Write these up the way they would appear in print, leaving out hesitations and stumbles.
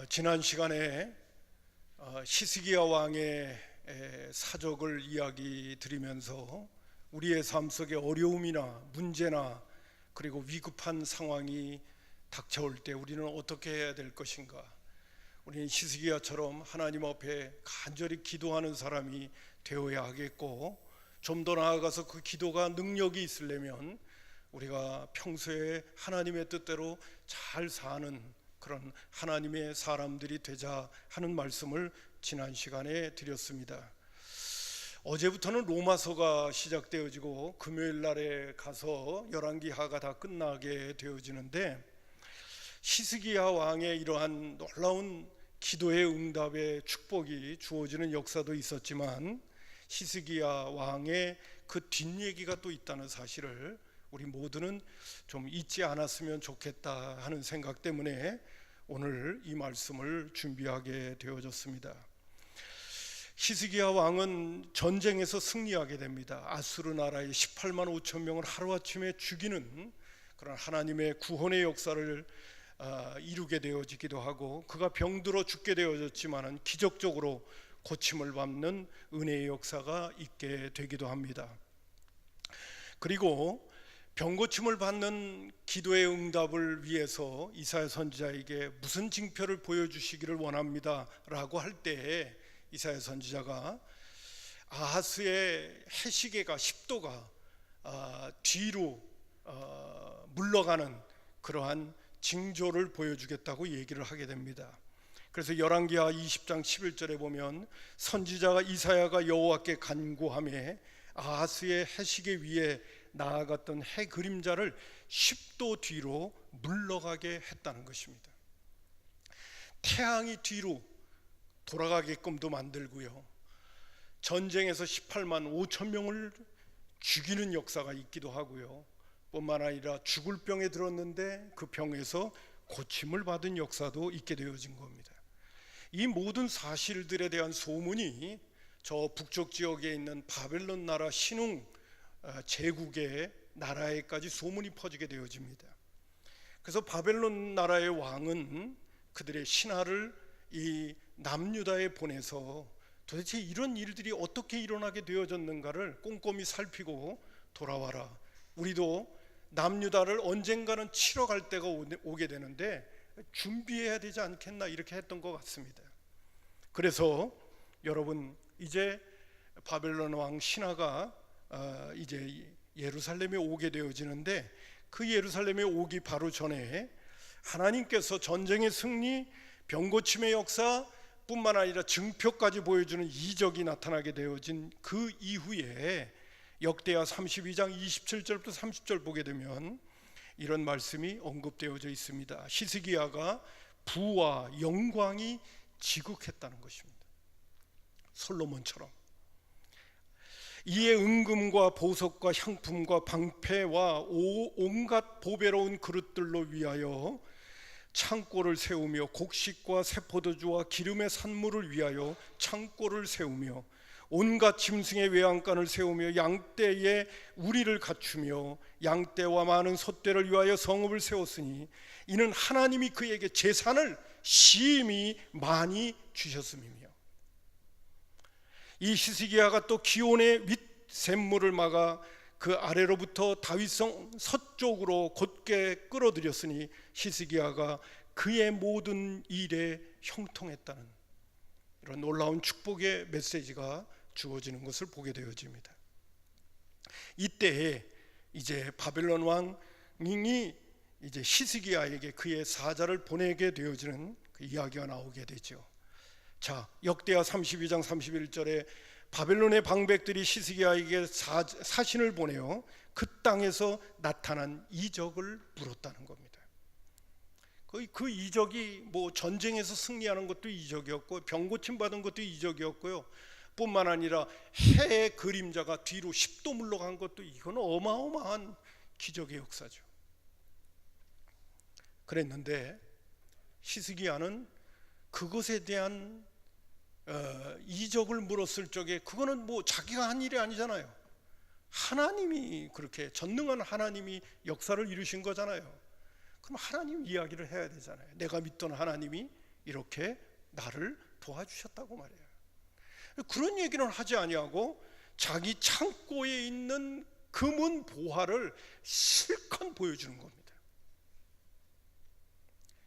지난 시간에 히스기야 왕의 사적을 이야기 드리면서 우리의 삶 속에 어려움이나 문제나 그리고 위급한 상황이 닥쳐올 때 우리는 어떻게 해야 될 것인가, 우리는 히스기야처럼 하나님 앞에 간절히 기도하는 사람이 되어야 하겠고, 좀 더 나아가서 그 기도가 능력이 있으려면 우리가 평소에 하나님의 뜻대로 잘 사는 그런 하나님의 사람들이 되자 하는 말씀을 지난 시간에 드렸습니다. 어제부터는 로마서가 시작되어지고 금요일 날에 가서 열왕기하가 다 끝나게 되어지는데, 히스기야 왕의 이러한 놀라운 기도의 응답의 축복이 주어지는 역사도 있었지만, 히스기야 왕의 그 뒷얘기가 또 있다는 사실을 우리 모두는 좀 잊지 않았으면 좋겠다 하는 생각 때문에 오늘 이 말씀을 준비하게 되어졌습니다. 히스기야 왕은 전쟁에서 승리하게 됩니다. 아수르 나라의 18만 5천 명을 하루아침에 죽이는 그런 하나님의 구원의 역사를 이루게 되어지기도 하고, 그가 병들어 죽게 되어졌지만은 기적적으로 고침을 받는 은혜의 역사가 있게 되기도 합니다. 그리고 병고침을 받는 기도의 응답을 위해서 이사야 선지자에게 무슨 징표를 보여주시기를 원합니다 라고 할 때에 이사야 선지자가 아하스의 해시계가 10도가 뒤로 물러가는 그러한 징조를 보여주겠다고 얘기를 하게 됩니다. 그래서 열왕기하 20장 11절에 보면 선지자가 이사야가 여호와께 간구하며 아하스의 해시계 위에 나아갔던 해 그림자를 10도 뒤로 물러가게 했다는 것입니다. 태양이 뒤로 돌아가게끔도 만들고요, 전쟁에서 18만 5천 명을 죽이는 역사가 있기도 하고요, 뿐만 아니라 죽을 병에 들었는데 그 병에서 고침을 받은 역사도 있게 되어진 겁니다. 이 모든 사실들에 대한 소문이 저 북쪽 지역에 있는 바벨론 나라 신흥 제국의 나라에까지 소문이 퍼지게 되어집니다. 그래서 바벨론 나라의 왕은 그들의 신하를 이 남유다에 보내서 도대체 이런 일들이 어떻게 일어나게 되어졌는가를 꼼꼼히 살피고 돌아와라, 우리도 남유다를 언젠가는 치러 갈 때가 오게 되는데 준비해야 되지 않겠나, 이렇게 했던 것 같습니다. 그래서 여러분, 이제 바벨론 왕 신하가 이제 예루살렘에 오게 되어지는데, 그 예루살렘에 오기 바로 전에 하나님께서 전쟁의 승리, 병고침의 역사 뿐만 아니라 증표까지 보여주는 이적이 나타나게 되어진 그 이후에 역대하 32장 27절부터 30절 보게 되면 이런 말씀이 언급되어져 있습니다. 히스기야가 부와 영광이 지극했다는 것입니다. 솔로몬처럼. 이에 은금과 보석과 향품과 방패와 온갖 보배로운 그릇들로 위하여 창고를 세우며 곡식과 새포도주와 기름의 산물을 위하여 창고를 세우며 온갖 짐승의 외양간을 세우며 양떼의 우리를 갖추며 양떼와 많은 솥대를 위하여 성읍을 세웠으니 이는 하나님이 그에게 재산을 심히 많이 주셨음이며, 이 히스기야가 또 기온의 윗샘물을 막아 그 아래로부터 다윗성 서쪽으로 곧게 끌어들였으니 히스기야가 그의 모든 일에 형통했다는 이런 놀라운 축복의 메시지가 주어지는 것을 보게 되어집니다. 이때에 이제 바벨론 왕이 이제 히스기야에게 그의 사자를 보내게 되어지는 그 이야기가 나오게 되죠. 자, 역대하 32장 31절에 바벨론의 방백들이 히스기야에게 사신을 보내어 그 땅에서 나타난 이적을 물었다는 겁니다. 그 이적이 뭐 전쟁에서 승리하는 것도 이적이었고 병고침 받은 것도 이적이었고요, 뿐만 아니라 해의 그림자가 뒤로 10도 물러간 것도, 이건 어마어마한 기적의 역사죠. 그랬는데 히스기야는 그것에 대한 이적을 물었을 적에 그거는 뭐 자기가 한 일이 아니잖아요. 하나님이, 그렇게 전능한 하나님이 역사를 이루신 거잖아요. 그럼 하나님 이야기를 해야 되잖아요. 내가 믿던 하나님이 이렇게 나를 도와주셨다고 말해요. 그런 얘기는 하지 아니하고 자기 창고에 있는 금은 보화를 실컷 보여주는 겁니다.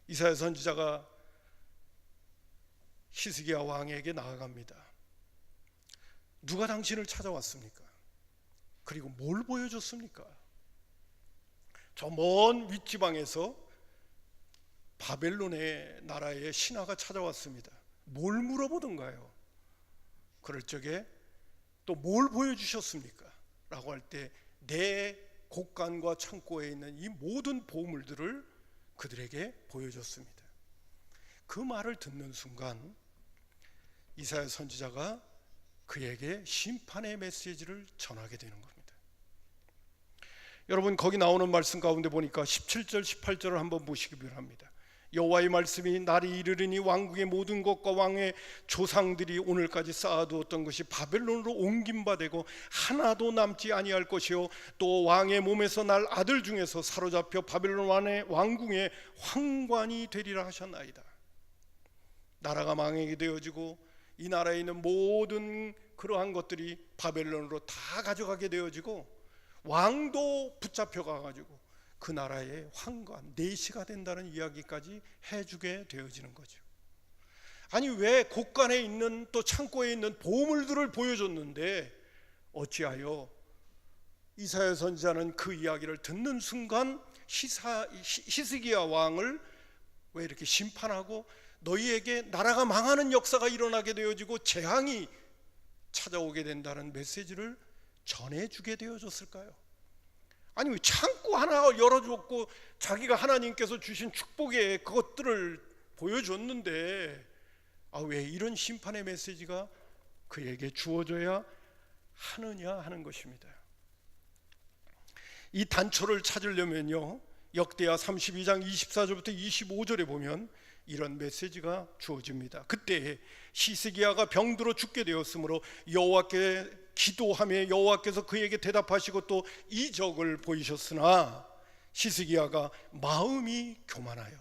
이사야 선지자가 히스기야 왕에게 나아갑니다. 누가 당신을 찾아왔습니까? 그리고 뭘 보여줬습니까? 저 먼 윗지방에서 바벨론의 나라의 신하가 찾아왔습니다. 뭘 물어보던가요? 그럴 적에 또 뭘 보여주셨습니까? 라고 할 때 내 곡간과 창고에 있는 이 모든 보물들을 그들에게 보여줬습니다. 그 말을 듣는 순간 이사야 선지자가 그에게 심판의 메시지를 전하게 되는 겁니다. 여러분, 거기 나오는 말씀 가운데 보니까 17절 18절을 한번 보시기 바랍니다. 여호와의 말씀이 날이 이르리니 왕국의 모든 것과 왕의 조상들이 오늘까지 쌓아두었던 것이 바벨론으로 옮김바되고 하나도 남지 아니할 것이요 또 왕의 몸에서 날 아들 중에서 사로잡혀 바벨론 왕궁의 황관이 되리라 하셨나이다. 나라가 망하게 되어지고 이 나라에 있는 모든 그러한 것들이 바벨론으로 다 가져가게 되어지고 왕도 붙잡혀 가가지고 그 나라의 황관, 내시가 된다는 이야기까지 해주게 되어지는 거죠. 아니, 왜 곳간에 있는 또 창고에 있는 보물들을 보여줬는데 어찌하여 이사야 선지자는 그 이야기를 듣는 순간 히스기야 왕을 왜 이렇게 심판하고 너희에게 나라가 망하는 역사가 일어나게 되어지고 재앙이 찾아오게 된다는 메시지를 전해주게 되어졌을까요? 아니, 왜 창고 하나 열어줬고 자기가 하나님께서 주신 축복의 그것들을 보여줬는데 왜 이런 심판의 메시지가 그에게 주어져야 하느냐 하는 것입니다. 이 단초를 찾으려면요, 역대하 32장 24절부터 25절에 보면 이런 메시지가 주어집니다. 그때 히스기야가 병들어 죽게 되었으므로 여호와께 기도하며 여호와께서 그에게 대답하시고 또 이적을 보이셨으나 히스기야가 마음이 교만하여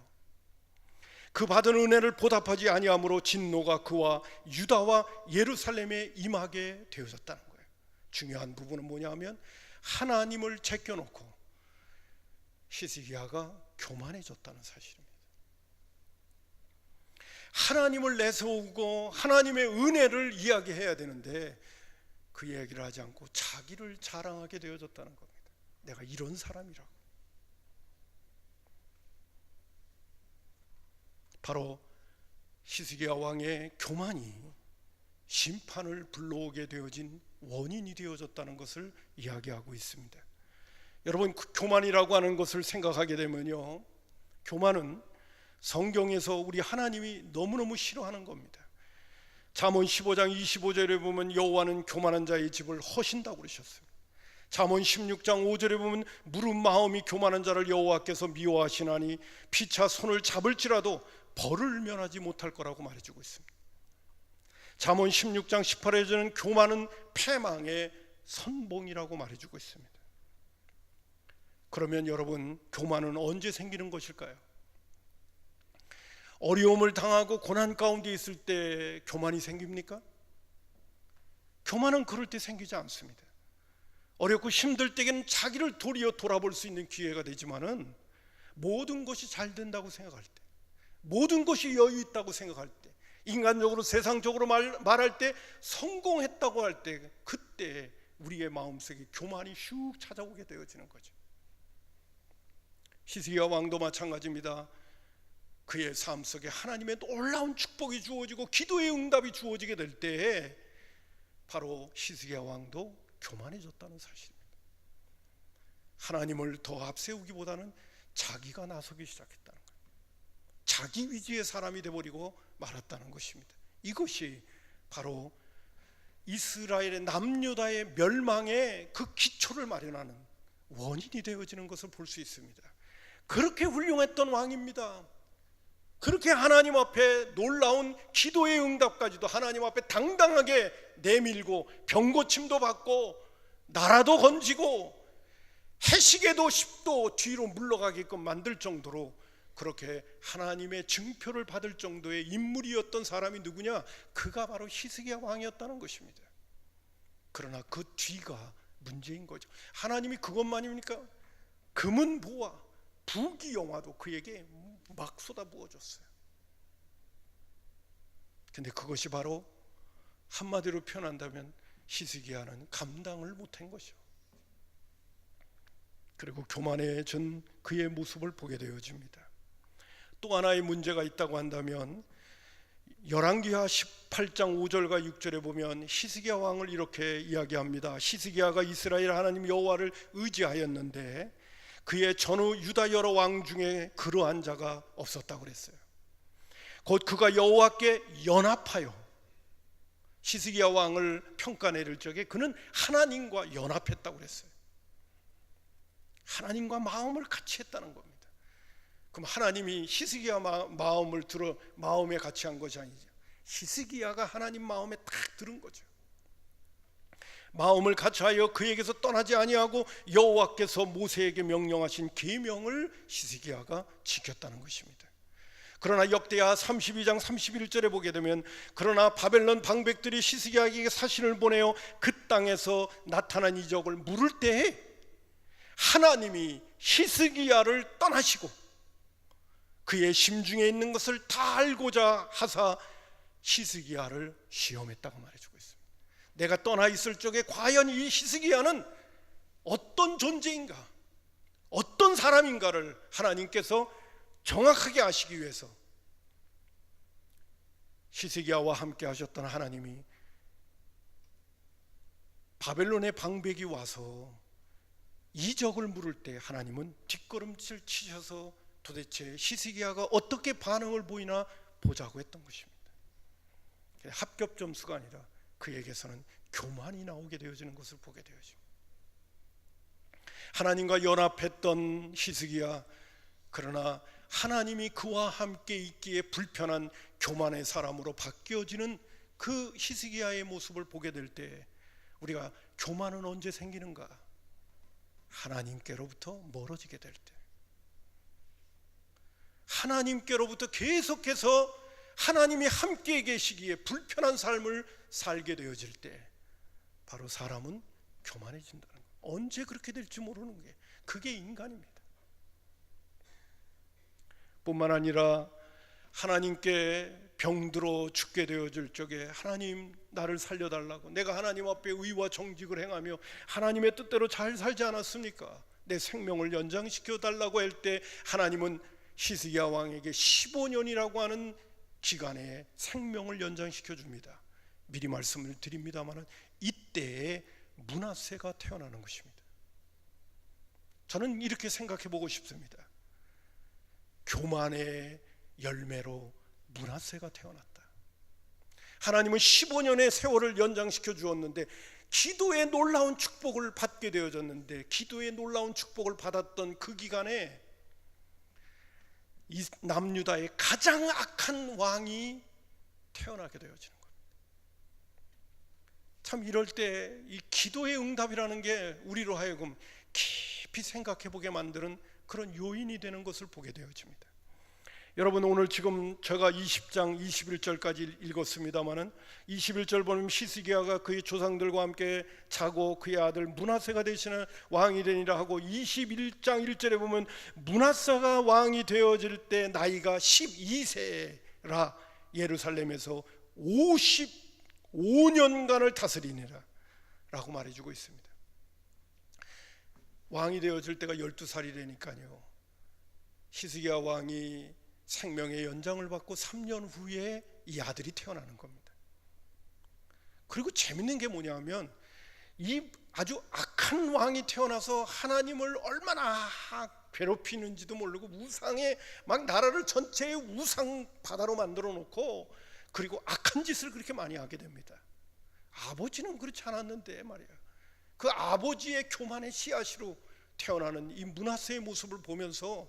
그 받은 은혜를 보답하지 아니하므로 진노가 그와 유다와 예루살렘에 임하게 되어졌다는 거예요. 중요한 부분은 뭐냐 하면 하나님을 제껴놓고 히스기야가 교만해졌다는 사실입니다. 하나님을 내세우고 하나님의 은혜를 이야기해야 되는데 그 얘기를 하지 않고 자기를 자랑하게 되어졌다는 겁니다. 내가 이런 사람이라고. 바로 히스기야 왕의 교만이 심판을 불러오게 되어진 원인이 되어졌다는 것을 이야기하고 있습니다. 여러분, 그 교만이라고 하는 것을 생각하게 되면요, 교만은 성경에서 우리 하나님이 너무너무 싫어하는 겁니다. 잠언 15장 25절에 보면 여호와는 교만한 자의 집을 허신다고 그러셨습니다. 잠언 16장 5절에 보면 무릇 마음이 교만한 자를 여호와께서 미워하시나니 피차 손을 잡을지라도 벌을 면하지 못할 거라고 말해주고 있습니다. 잠언 16장 18절에는 교만은 패망의 선봉이라고 말해주고 있습니다. 그러면 여러분, 교만은 언제 생기는 것일까요? 어려움을 당하고 고난 가운데 있을 때 교만이 생깁니까? 교만은 그럴 때 생기지 않습니다. 어렵고 힘들 때에는 자기를 도리어 돌아볼 수 있는 기회가 되지만은 모든 것이 잘 된다고 생각할 때, 모든 것이 여유 있다고 생각할 때, 인간적으로 세상적으로 말할 때 성공했다고 할 때, 그때 우리의 마음속에 교만이 슉 찾아오게 되어지는 거죠. 히스기야 왕도 마찬가지입니다. 그의 삶 속에 하나님의 놀라운 축복이 주어지고 기도의 응답이 주어지게 될 때에 바로 히스기야 왕도 교만해졌다는 사실입니다. 하나님을 더 앞세우기보다는 자기가 나서기 시작했다는 거예요. 자기 위주의 사람이 되어버리고 말았다는 것입니다. 이것이 바로 이스라엘의 남유다의 멸망의 그 기초를 마련하는 원인이 되어지는 것을 볼 수 있습니다. 그렇게 훌륭했던 왕입니다. 그렇게 하나님 앞에 놀라운 기도의 응답까지도 하나님 앞에 당당하게 내밀고 병고침도 받고 나라도 건지고 해시계도 10도 뒤로 물러가게끔 만들 정도로 그렇게 하나님의 증표를 받을 정도의 인물이었던 사람이 누구냐? 그가 바로 히스기야 왕이었다는 것입니다. 그러나 그 뒤가 문제인 거죠. 하나님이 그것만입니까? 금은 보화, 부귀 영화도 그에게 막 쏟아부어줬어요. 근데 그것이 바로 한마디로 표현한다면 히스기야는 감당을 못한 것이죠. 그리고 교만해진 그의 모습을 보게 되어집니다. 또 하나의 문제가 있다고 한다면 열왕기하 18장 5절과 6절에 보면 히스기야 왕을 이렇게 이야기합니다. 히스기야가 이스라엘 하나님 여호와를 의지하였는데 그의 전후 유다 여러 왕 중에 그러한 자가 없었다고 그랬어요. 곧 그가 여호와께 연합하여, 히스기야 왕을 평가내릴 적에 그는 하나님과 연합했다고 그랬어요. 하나님과 마음을 같이 했다는 겁니다. 그럼 하나님이 히스기야 마음을 들어 마음에 같이 한 것이 아니죠. 히스기야가 하나님 마음에 딱 들은 거죠. 마음을 같이하여 그에게서 떠나지 아니하고 여호와께서 모세에게 명령하신 계명을 히스기야가 지켰다는 것입니다. 그러나 역대하 32장 31절에 보게 되면 그러나 바벨론 방백들이 히스기야에게 사신을 보내어 그 땅에서 나타난 이적을 물을 때에 하나님이 히스기야를 떠나시고 그의 심중에 있는 것을 다 알고자 하사 히스기야를 시험했다고 말해주고 있습니다. 내가 떠나 있을 적에 과연 이 히스기야는 어떤 존재인가, 어떤 사람인가를 하나님께서 정확하게 아시기 위해서 히스기야와 함께 하셨던 하나님이 바벨론의 방백이 와서 이적을 물을 때 하나님은 뒷걸음질 치셔서 도대체 히스기야가 어떻게 반응을 보이나 보자고 했던 것입니다. 합격 점수가 아니라 그에게서는 교만이 나오게 되어지는 것을 보게 되어집니다. 하나님과 연합했던 히스기야, 그러나 하나님이 그와 함께 있기에 불편한 교만의 사람으로 바뀌어지는 그 히스기야의 모습을 보게 될 때 우리가 교만은 언제 생기는가? 하나님께로부터 멀어지게 될 때, 하나님께로부터 계속해서 하나님이 함께 계시기에 불편한 삶을 살게 되어질 때 바로 사람은 교만해진다는 거예요. 언제 그렇게 될지 모르는 게 그게 인간입니다. 뿐만 아니라 하나님께 병들어 죽게 되어질 적에 하나님 나를 살려달라고, 내가 하나님 앞에 의와 정직을 행하며 하나님의 뜻대로 잘 살지 않았습니까? 내 생명을 연장시켜 달라고 할 때 하나님은 히스기야 왕에게 15년이라고 하는 기간에 생명을 연장시켜 줍니다. 미리 말씀을 드립니다만 이때에 므낫세가 태어나는 것입니다. 저는 이렇게 생각해 보고 싶습니다. 교만의 열매로 므낫세가 태어났다. 하나님은 15년의 세월을 연장시켜 주었는데 기도의 놀라운 축복을 받게 되어졌는데, 기도의 놀라운 축복을 받았던 그 기간에 이 남유다의 가장 악한 왕이 태어나게 되어지는 겁니다. 참 이럴 때 이 기도의 응답이라는 게 우리로 하여금 깊이 생각해 보게 만드는 그런 요인이 되는 것을 보게 되어집니다. 여러분, 오늘 지금 제가 20장 21절까지 읽었습니다마는 21절 보면 히스기야가 그의 조상들과 함께 자고 그의 아들 므낫세가 대신에 왕이 되니라 하고, 21장 1절에 보면 므낫세가 왕이 되어질 때 나이가 12세라 예루살렘에서 55년간을 다스리니라 라고 말해주고 있습니다. 왕이 되어질 때가 12살이 되니까요, 히스기야 왕이 생명의 연장을 받고 3년 후에 이 아들이 태어나는 겁니다. 그리고 재밌는 게 뭐냐면 이 아주 악한 왕이 태어나서 하나님을 얼마나 괴롭히는지도 모르고 우상에 막 나라를 전체의 우상 바다로 만들어 놓고 그리고 악한 짓을 그렇게 많이 하게 됩니다. 아버지는 그렇지 않았는데 말이야. 그 아버지의 교만의 씨앗으로 태어나는 이 므낫세의 모습을 보면서,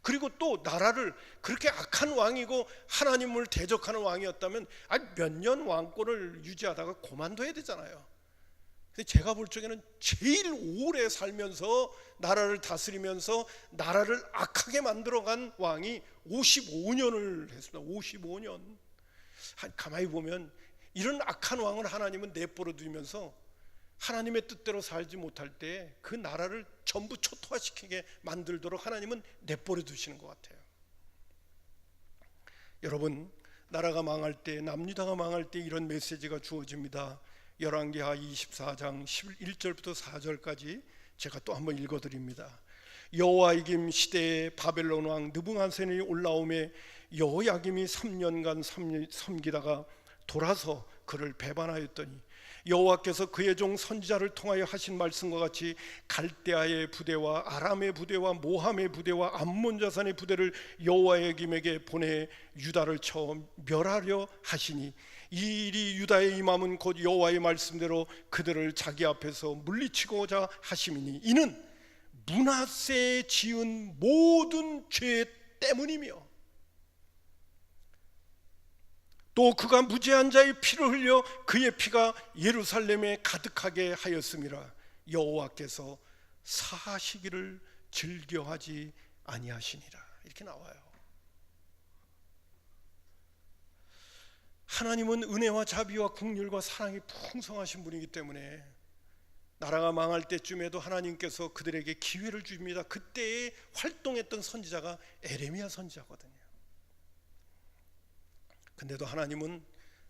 그리고 또 나라를 그렇게 악한 왕이고 하나님을 대적하는 왕이었다면 몇 년 왕권을 유지하다가 그만둬야 되잖아요. 근데 제가 볼 적에는 제일 오래 살면서 나라를 다스리면서 나라를 악하게 만들어간 왕이 55년을 했습니다. 55년. 가만히 보면 이런 악한 왕을 하나님은 내버려 두면서 하나님의 뜻대로 살지 못할 때 그 나라를 전부 초토화시키게 만들도록 하나님은 내버려 두시는 것 같아요. 여러분, 나라가 망할 때, 남유다가 망할 때 이런 메시지가 주어집니다. 열왕기하 24장 11절부터 4절까지 제가 또 한번 읽어드립니다. 여호야김 시대에 바벨론 왕 느부갓네살이 올라오매 여호야김이 3년간 섬기다가 돌아서 그를 배반하였더니 여호와께서 그의 종 선지자를 통하여 하신 말씀과 같이 갈대아의 부대와 아람의 부대와 모함의 부대와 암몬 자산의 부대를 여호야김에게 보내 유다를 쳐 멸하려 하시니 이 일이 유다의 임함은 곧 여호와의 말씀대로 그들을 자기 앞에서 물리치고자 하심이니 이는 므낫세에 지은 모든 죄 때문이며 또 그가 무죄한 자의 피를 흘려 그의 피가 예루살렘에 가득하게 하였음이라. 여호와께서 사하시기를 즐겨하지 아니하시니라. 이렇게 나와요. 하나님은 은혜와 자비와 긍휼과 사랑이 풍성하신 분이기 때문에 나라가 망할 때쯤에도 하나님께서 그들에게 기회를 줍니다. 그때에 활동했던 선지자가 에레미야 선지자거든요. 근데도 하나님은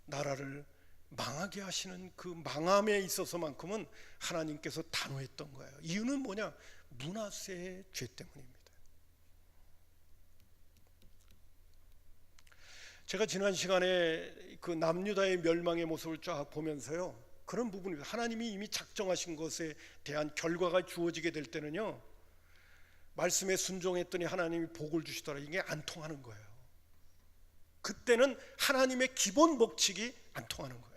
나라를 망하게 하시는 그 망함에 있어서만큼은 하나님께서 단호했던 거예요. 이유는 뭐냐? 므낫세의 죄 때문입니다. 제가 지난 시간에 그 남유다의 멸망의 모습을 쫙 보면서요, 그런 부분입니다. 하나님이 이미 작정하신 것에 대한 결과가 주어지게 될 때는요, 말씀에 순종했더니 하나님이 복을 주시더라, 이게 안 통하는 거예요. 그때는 하나님의 기본 법칙이 안 통하는 거예요.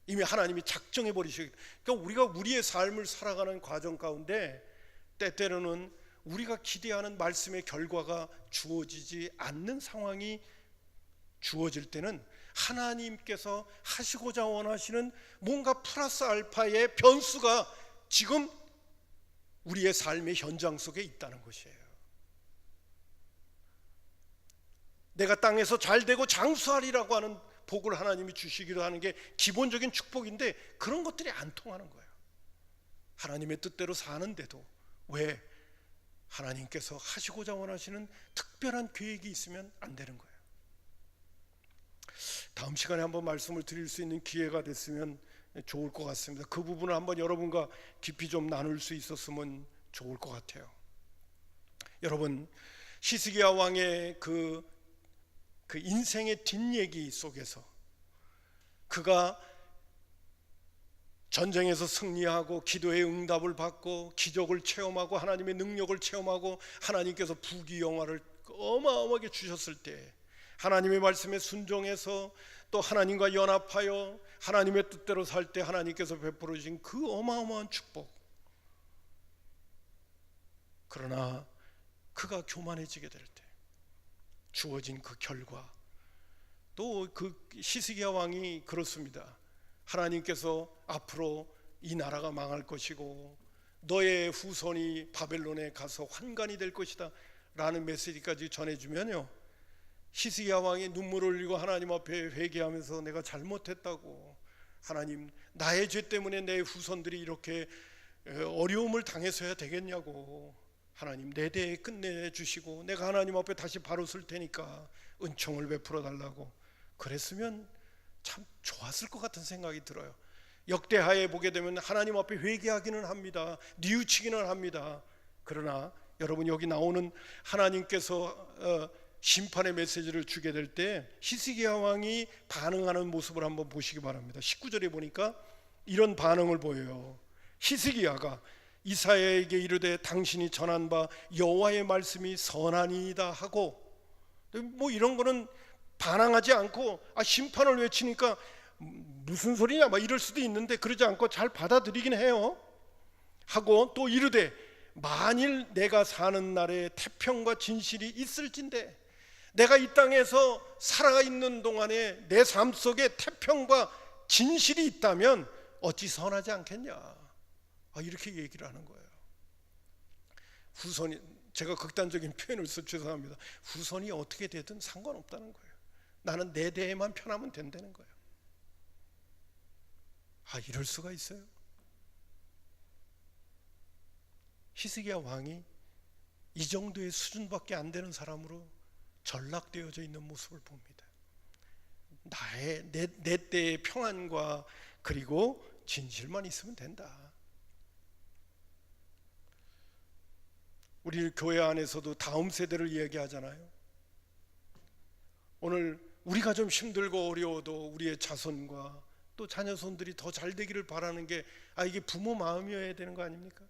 이미 하나님이 작정해 버리시기. 그러니까 우리가 우리의 삶을 살아가는 과정 가운데 때때로는 우리가 기대하는 말씀의 결과가 주어지지 않는 상황이 주어질 때는 하나님께서 하시고자 원하시는 뭔가 플러스 알파의 변수가 지금 우리의 삶의 현장 속에 있다는 것이에요. 내가 땅에서 잘되고 장수하리라고 하는 복을 하나님이 주시기로 하는 게 기본적인 축복인데 그런 것들이 안 통하는 거예요. 하나님의 뜻대로 사는데도 왜 하나님께서 하시고자 원하시는 특별한 계획이 있으면 안 되는 거예요. 다음 시간에 한번 말씀을 드릴 수 있는 기회가 됐으면 좋을 것 같습니다. 그 부분을 한번 여러분과 깊이 좀 나눌 수 있었으면 좋을 것 같아요. 여러분, 히스기야 왕의 그 인생의 뒷얘기 속에서 그가 전쟁에서 승리하고 기도의 응답을 받고 기적을 체험하고 하나님의 능력을 체험하고 하나님께서 부귀영화를 어마어마하게 주셨을 때 하나님의 말씀에 순종해서 또 하나님과 연합하여 하나님의 뜻대로 살 때 하나님께서 베풀어 주신 그 어마어마한 축복, 그러나 그가 교만해지게 될 때 주어진 그 결과, 또 그 히스기야 왕이 그렇습니다. 하나님께서 앞으로 이 나라가 망할 것이고 너의 후손이 바벨론에 가서 환관이 될 것이다 라는 메시지까지 전해주면요, 히스기야 왕이 눈물을 흘리고 하나님 앞에 회개하면서 내가 잘못했다고, 하나님 나의 죄 때문에 내 후손들이 이렇게 어려움을 당해서야 되겠냐고, 하나님 내 대에 끝내주시고 내가 하나님 앞에 다시 바로 설 테니까 은총을 베풀어 달라고 그랬으면 참 좋았을 것 같은 생각이 들어요. 역대하에 보게 되면 하나님 앞에 회개하기는 합니다. 뉘우치기는 합니다. 그러나 여러분, 여기 나오는 하나님께서 심판의 메시지를 주게 될 때 히스기야 왕이 반응하는 모습을 한번 보시기 바랍니다. 19절에 보니까 이런 반응을 보여요. 히스기야가 이사야에게 이르되 당신이 전한 바 여호와의 말씀이 선하니이다 하고, 뭐 이런 거는 반항하지 않고 심판을 외치니까 무슨 소리냐 막 이럴 수도 있는데 그러지 않고 잘 받아들이긴 해요. 하고 또 이르되 만일 내가 사는 날에 태평과 진실이 있을진데, 내가 이 땅에서 살아있는 동안에 내 삶 속에 태평과 진실이 있다면 어찌 선하지 않겠냐, 이렇게 얘기를 하는 거예요. 후손이, 제가 극단적인 표현을 써 죄송합니다. 후손이 어떻게 되든 상관없다는 거예요. 나는 내 대에만 편하면 된다는 거예요. 이럴 수가 있어요? 히스기야 왕이 이 정도의 수준밖에 안 되는 사람으로 전락되어져 있는 모습을 봅니다. 내 때의 평안과 그리고 진실만 있으면 된다. 우리 교회 안에서도 다음 세대를 이야기하잖아요. 오늘 우리가 좀 힘들고 어려워도 우리의 자손과 또 자녀손들이 더 잘 되기를 바라는 게 이게 부모 마음이어야 되는 거 아닙니까?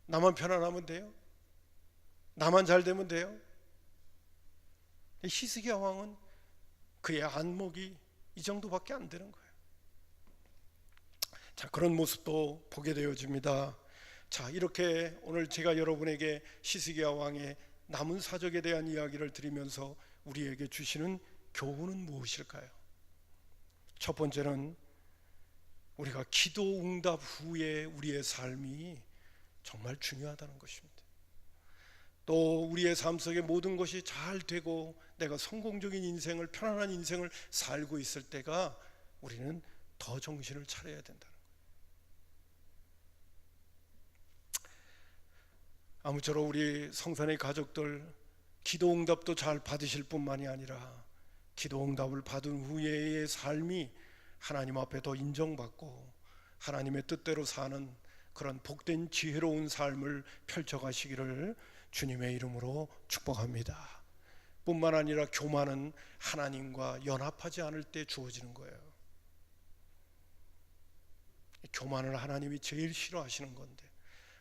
나만 편안하면 돼요? 나만 잘 되면 돼요? 히스기야 왕은 그의 안목이 이 정도밖에 안 되는 거예요. 자, 그런 모습도 보게 되어집니다. 자, 이렇게 오늘 제가 여러분에게 히스기야 왕의 남은 사적에 대한 이야기를 드리면서 우리에게 주시는 교훈은 무엇일까요? 첫 번째는 우리가 기도 응답 후에 우리의 삶이 정말 중요하다는 것입니다. 또 우리의 삶 속에 모든 것이 잘 되고 내가 성공적인 인생을, 편안한 인생을 살고 있을 때가 우리는 더 정신을 차려야 된다는 거예요. 아무쪼록 우리 성산의 가족들 기도 응답도 잘 받으실 뿐만이 아니라 기도 응답을 받은 후에의 삶이 하나님 앞에 더 인정받고 하나님의 뜻대로 사는 그런 복된 지혜로운 삶을 펼쳐가시기를 주님의 이름으로 축복합니다. 뿐만 아니라 교만은 하나님과 연합하지 않을 때 주어지는 거예요. 교만을 하나님이 제일 싫어하시는 건데,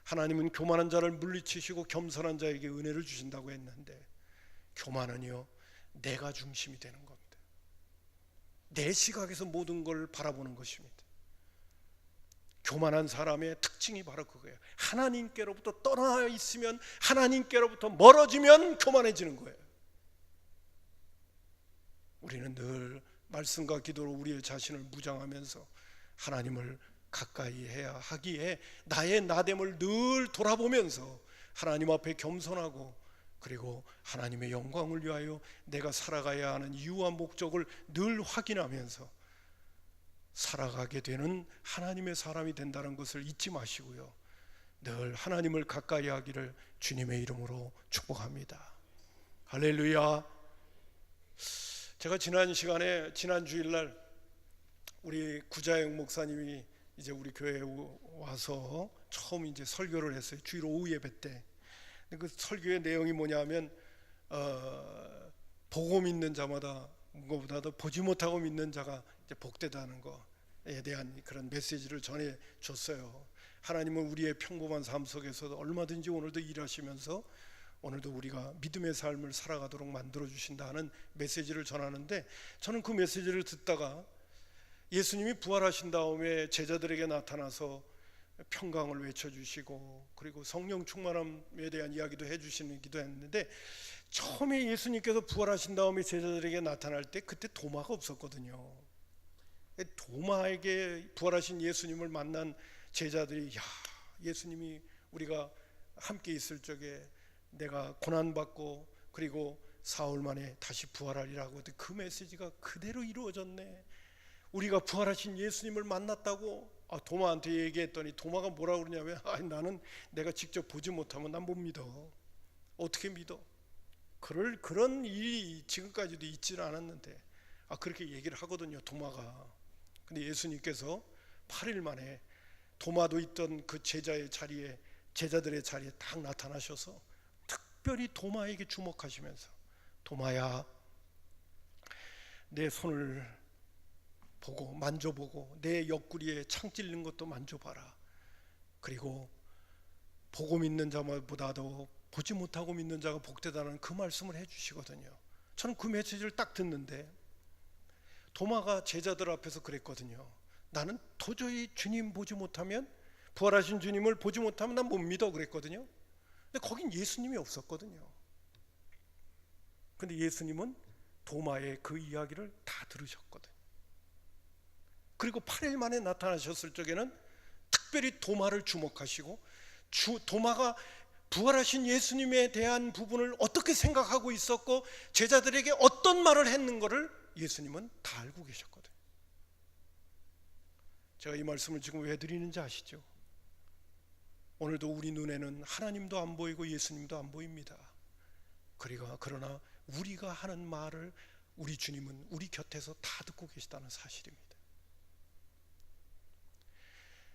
하나님은 교만한 자를 물리치시고 겸손한 자에게 은혜를 주신다고 했는데, 교만은요 내가 중심이 되는 겁니다. 내 시각에서 모든 걸 바라보는 것입니다. 교만한 사람의 특징이 바로 그거예요. 하나님께로부터 떠나 있으면, 하나님께로부터 멀어지면 교만해지는 거예요. 우리는 늘 말씀과 기도로 우리의 자신을 무장하면서 하나님을 가까이 해야 하기에 나의 나됨을 늘 돌아보면서 하나님 앞에 겸손하고, 그리고 하나님의 영광을 위하여 내가 살아가야 하는 이유와 목적을 늘 확인하면서 살아가게 되는 하나님의 사람이 된다는 것을 잊지 마시고요, 늘 하나님을 가까이 하기를 주님의 이름으로 축복합니다. 할렐루야. 제가 지난 주일날 우리 구자영 목사님이 이제 우리 교회에 와서 처음 이제 설교를 했어요. 주일 오후 예배 때. 그 설교의 내용이 뭐냐면 보고 믿는 자마다 무엇보다도 보지 못하고 믿는 자가 이제 복되다는 것에 대한 그런 메시지를 전해 줬어요. 하나님은 우리의 평범한 삶 속에서도 얼마든지 오늘도 일하시면서 오늘도 우리가 믿음의 삶을 살아가도록 만들어 주신다는 메시지를 전하는데, 저는 그 메시지를 듣다가 예수님이 부활하신 다음에 제자들에게 나타나서 평강을 외쳐주시고 그리고 성령 충만함에 대한 이야기도 해주시는 기도했는데, 처음에 예수님께서 부활하신 다음에 제자들에게 나타날 때 그때 도마가 없었거든요. 도마에게 부활하신 예수님을 만난 제자들이, 야, 예수님이 우리가 함께 있을 적에 내가 고난받고 그리고 사흘 만에 다시 부활하리라고, 그 메시지가 그대로 이루어졌네. 우리가 부활하신 예수님을 만났다고 도마한테 얘기했더니 도마가 뭐라고 그러냐면, 나는 내가 직접 보지 못하면 난 못 믿어. 어떻게 믿어? 그런 일이 지금까지도 있지는 않았는데 그렇게 얘기를 하거든요, 도마가. 근데 예수님께서 8일 만에 도마도 있던 그 제자들의 자리에 딱 나타나셔서 특별히 도마에게 주목하시면서, 도마야, 내 손을 보고 만져보고 내 옆구리에 창 찔린 것도 만져봐라. 그리고 보고 믿는 자보다도 보지 못하고 믿는 자가 복되다는 그 말씀을 해주시거든요. 저는 그 메시지를 딱 듣는데, 도마가 제자들 앞에서 그랬거든요. 나는 도저히 주님 보지 못하면, 부활하신 주님을 보지 못하면 난 못 믿어 그랬거든요. 근데 거긴 예수님이 없었거든요. 근데 예수님은 도마의 그 이야기를 다 들으셨거든요. 그리고 8일 만에 나타나셨을 적에는 특별히 도마를 주목하시고 도마가 부활하신 예수님에 대한 부분을 어떻게 생각하고 있었고 제자들에게 어떤 말을 했는가를 예수님은 다 알고 계셨거든요. 제가 이 말씀을 지금 왜 드리는지 아시죠? 오늘도 우리 눈에는 하나님도 안 보이고 예수님도 안 보입니다. 그러나 우리가 하는 말을 우리 주님은 우리 곁에서 다 듣고 계시다는 사실입니다.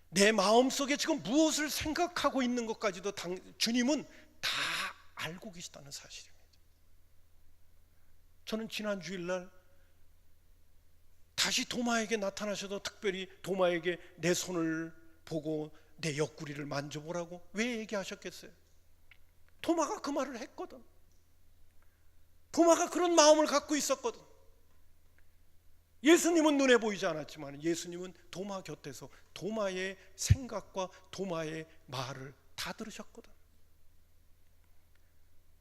내 마음속에 지금 무엇을 생각하고 있는 것까지도 주님은 다 알고 계시다는 사실입니다. 저는 지난 주일날 다시 도마에게 나타나셔도 특별히 도마에게 내 손을 보고 내 옆구리를 만져보라고 왜 얘기하셨겠어요? 도마가 그 말을 했거든. 도마가 그런 마음을 갖고 있었거든. 예수님은 눈에 보이지 않았지만 예수님은 도마 곁에서 도마의 생각과 도마의 말을 다 들으셨거든.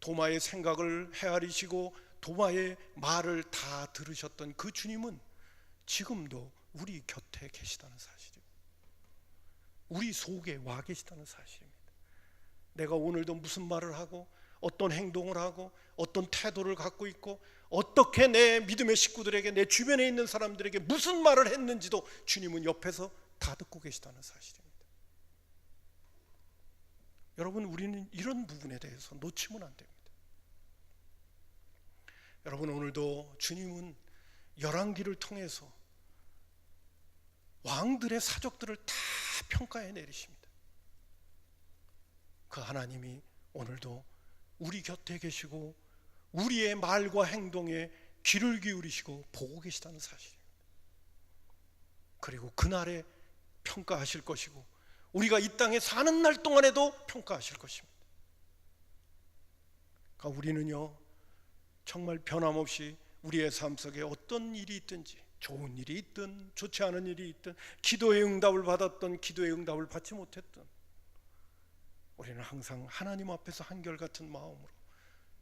도마의 생각을 헤아리시고 도마의 말을 다 들으셨던 그 주님은 지금도 우리 곁에 계시다는 사실입니다. 우리 속에 와 계시다는 사실입니다. 내가 오늘도 무슨 말을 하고 어떤 행동을 하고 어떤 태도를 갖고 있고 어떻게 내 믿음의 식구들에게 내 주변에 있는 사람들에게 무슨 말을 했는지도 주님은 옆에서 다 듣고 계시다는 사실입니다. 여러분, 우리는 이런 부분에 대해서 놓치면 안 됩니다. 여러분, 오늘도 주님은 열왕기를 통해서 왕들의 사적들을 다 평가해 내리십니다. 그 하나님이 오늘도 우리 곁에 계시고 우리의 말과 행동에 귀를 기울이시고 보고 계시다는 사실입니다. 그리고 그날에 평가하실 것이고 우리가 이 땅에 사는 날 동안에도 평가하실 것입니다. 그러니까 우리는요 정말 변함없이 우리의 삶 속에 어떤 일이 있든지 좋은 일이 있든 좋지 않은 일이 있든 기도의 응답을 받았든 기도의 응답을 받지 못했든 우리는 항상 하나님 앞에서 한결같은 마음으로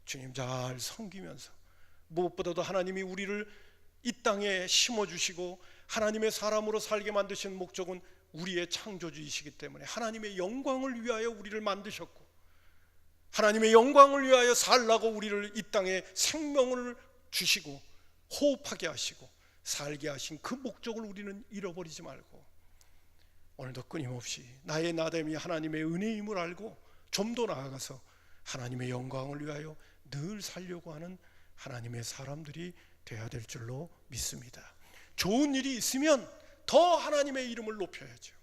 주님 잘 섬기면서 무엇보다도 하나님이 우리를 이 땅에 심어주시고 하나님의 사람으로 살게 만드신 목적은 우리의 창조주이시기 때문에 하나님의 영광을 위하여 우리를 만드셨고 하나님의 영광을 위하여 살라고 우리를 이 땅에 생명을 주시고 호흡하게 하시고 살게 하신 그 목적을 우리는 잃어버리지 말고 오늘도 끊임없이 나의 나됨이 하나님의 은혜임을 알고 좀 더 나아가서 하나님의 영광을 위하여 늘 살려고 하는 하나님의 사람들이 되어야 될 줄로 믿습니다. 좋은 일이 있으면 더 하나님의 이름을 높여야죠.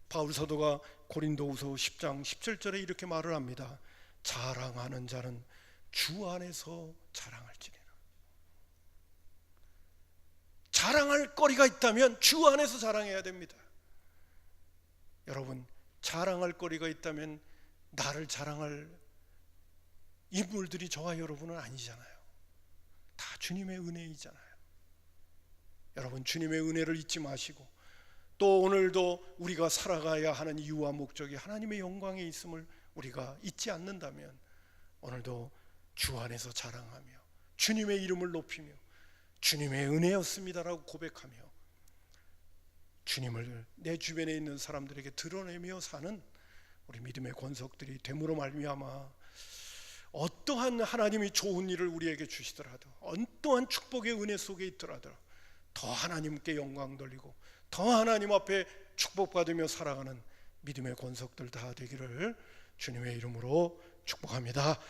바울 사도가 고린도후서 10장 17절에 이렇게 말을 합니다. 자랑하는 자는 주 안에서 자랑할지니라. 자랑할 거리가 있다면 주 안에서 자랑해야 됩니다. 여러분, 자랑할 거리가 있다면 나를 자랑할 인물들이 저와 여러분은 아니잖아요. 다 주님의 은혜이잖아요. 여러분, 주님의 은혜를 잊지 마시고 또 오늘도 우리가 살아가야 하는 이유와 목적이 하나님의 영광에 있음을 우리가 잊지 않는다면 오늘도 주 안에서 자랑하며 주님의 이름을 높이며 주님의 은혜였습니다라고 고백하며 주님을 내 주변에 있는 사람들에게 드러내며 사는 우리 믿음의 권속들이 됨으로 말미암아 어떠한 하나님이 좋은 일을 우리에게 주시더라도 어떠한 축복의 은혜 속에 있더라도 더 하나님께 영광 돌리고 더 하나님 앞에 축복받으며 살아가는 믿음의 권속들 다 되기를 주님의 이름으로 축복합니다.